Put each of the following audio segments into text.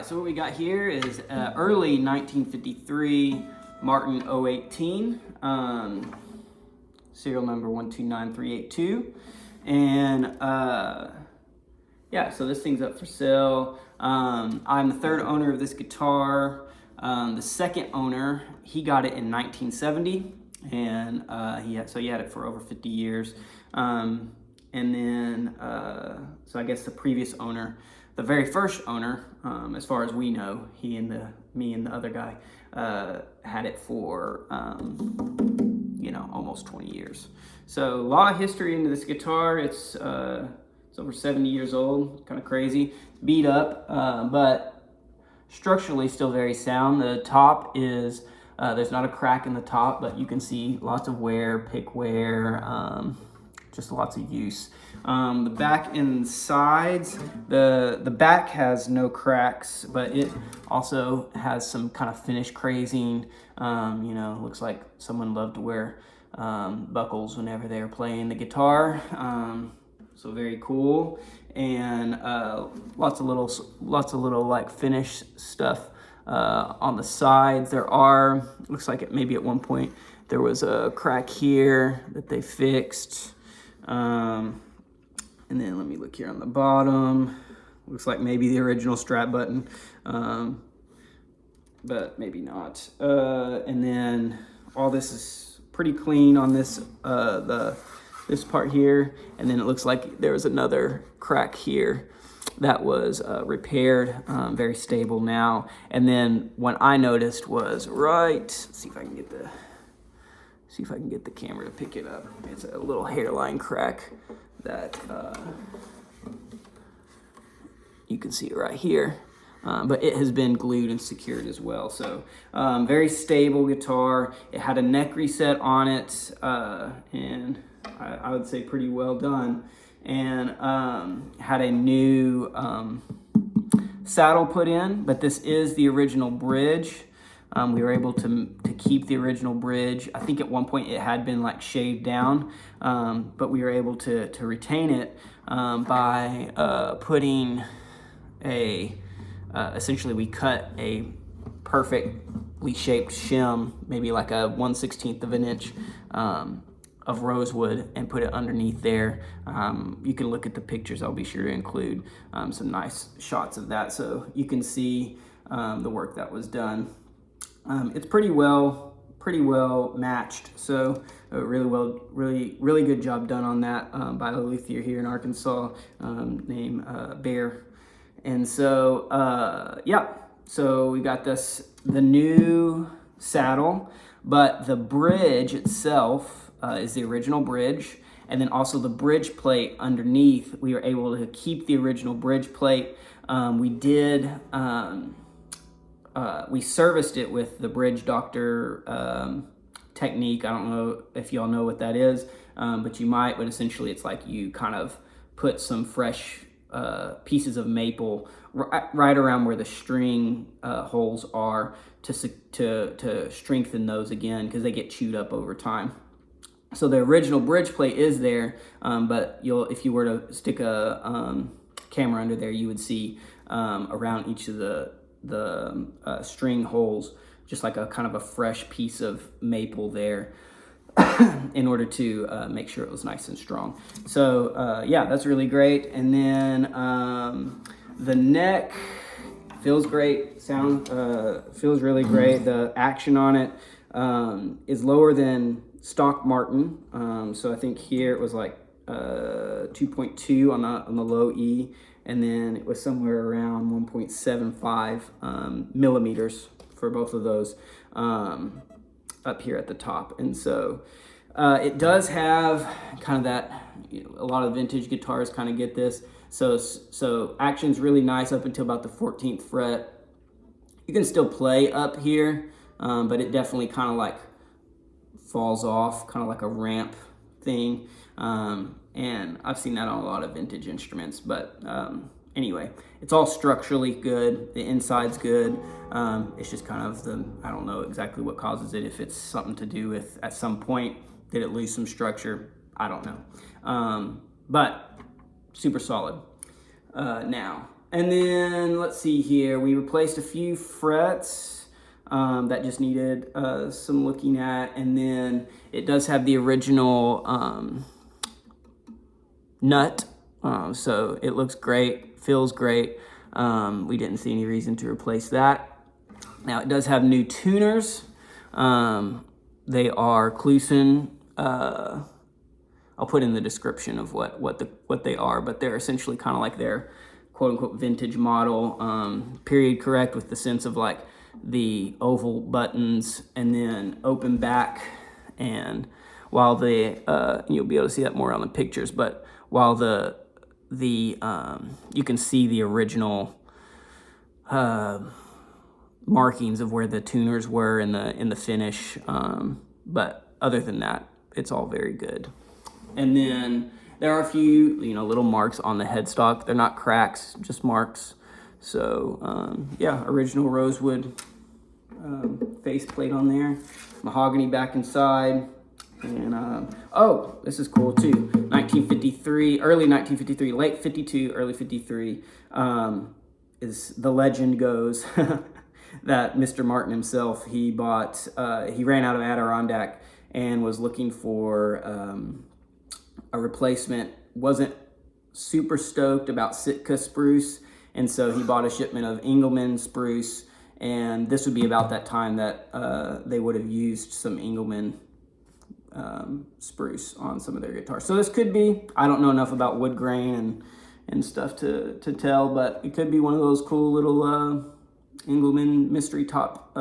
so what we got here is early 1953 Martin 018, serial number 129382, and yeah, so this thing's up for sale. I'm the third owner of this guitar. The second owner, he got it in 1970, and he had it for over 50 years. And then, so I guess the previous owner, the very first owner, as far as we know, me and the other guy, had it for, almost 20 years. So a lot of history into this guitar. It's over 70 years old, kind of crazy. It's beat up, but structurally still very sound. The top is, there's not a crack in the top, but you can see lots of wear, pick wear, just lots of use. The back and sides, the back has no cracks, but it also has some kind of finish crazing. Looks like someone loved to wear buckles whenever they were playing the guitar. So very cool, and lots of little like finish stuff on the sides. Looks like maybe at one point there was a crack here that they fixed. And then let me look here on the bottom. Looks like maybe the original strap button, but maybe not. And then all this is pretty clean on this, this part here. And then it looks like there was another crack here that was repaired, very stable now. And then what I noticed was let's see if I can get the camera to pick it up. It's a little hairline crack that you can see right here, but it has been glued and secured as well. So very stable guitar. It had a neck reset on it, and I would say pretty well done, and had a new saddle put in, but this is the original bridge. We were able to keep the original bridge. I think at one point it had been like shaved down, but we were able to retain it by putting essentially we cut a perfectly shaped shim, maybe like a 1/16 of an inch of rosewood, and put it underneath there. You can look at the pictures. I'll be sure to include some nice shots of that so you can see the work that was done. It's pretty well matched, so really good job done on that by a luthier here in Arkansas named Bear. And so so we got the new saddle, but the bridge itself is the original bridge, and then also the bridge plate underneath. We were able to keep the original bridge plate. We serviced it with the Bridge Doctor technique. I don't know if y'all know what that is, but you might. But essentially, it's like you kind of put some fresh pieces of maple right around where the string holes are to strengthen those again, because they get chewed up over time. So the original bridge plate is there, but if you were to stick a camera under there, you would see around each of the string holes just like a kind of a fresh piece of maple there in order to make sure it was nice and strong. So yeah, that's really great. And then the neck feels great. Sound feels really great. The action on it is lower than stock Martin. So I think here it was like 2.2 on the low E, and then it was somewhere around 1.75 millimeters for both of those up here at the top. And so it does have kind of that, a lot of vintage guitars kind of get this. So action's really nice up until about the 14th fret. You can still play up here, but it definitely kind of like falls off, kind of like a ramp thing. And I've seen that on a lot of vintage instruments, but anyway, it's all structurally good. The inside's good. It's just kind of I don't know exactly what causes it. If it's something to do with, at some point, did it lose some structure? I don't know. But super solid. Now, And then let's see here, we replaced a few frets that just needed some looking at, and then it does have the original nut, so it looks great, feels great. We didn't see any reason to replace that. Now it does have new tuners. They are Kluson. I'll put in the description of what they are, but they're essentially kind of like their quote unquote vintage model, period correct, with the sense of like the oval buttons and then open back. And while you'll be able to see that more on the pictures, but while you can see the original markings of where the tuners were in the finish, but other than that, it's all very good. And then there are a few, little marks on the headstock. They're not cracks, just marks. So yeah, original rosewood faceplate on there, mahogany back inside. And oh, this is cool too. 1953, early 1953, late 52, early 53. Is the legend goes that Mr. Martin himself, he ran out of Adirondack and was looking for a replacement. Wasn't super stoked about Sitka spruce, and so he bought a shipment of Engelmann spruce, and this would be about that time that they would have used some Engelmann spruce on some of their guitars. So this could be, I don't know enough about wood grain and stuff to tell, but it could be one of those cool little Engelmann mystery top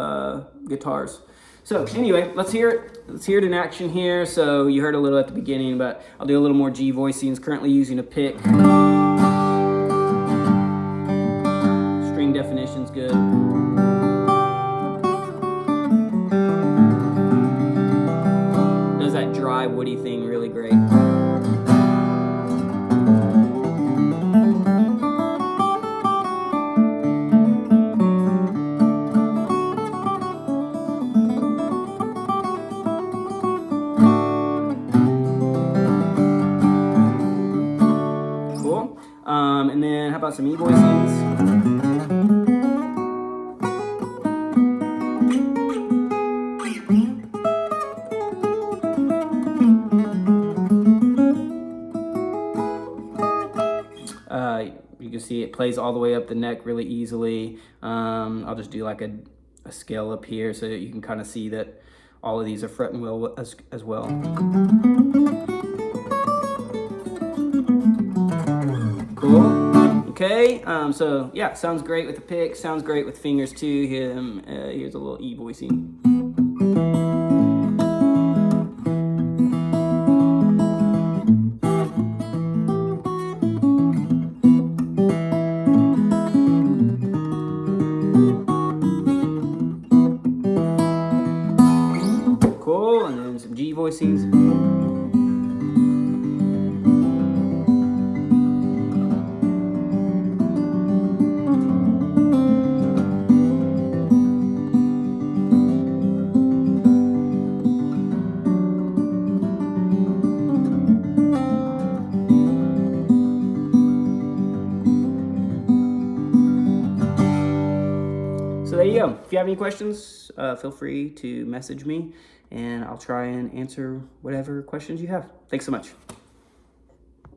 guitars. So anyway, let's hear it. Let's hear it in action here. So you heard a little at the beginning, but I'll do a little more G voicings. Currently using a pick. String definition's good. Does that dry woody thing really great. And then how about some E-voicings? You can see it plays all the way up the neck really easily. I'll just do like a scale up here so that you can kind of see that all of these are fretting well as well. Cool. Okay, so yeah, sounds great with the pick, sounds great with fingers too. Here's a little E-voicing. Cool, and then some G voicings. So there you go. If you have any questions, feel free to message me, and I'll try and answer whatever questions you have. Thanks so much.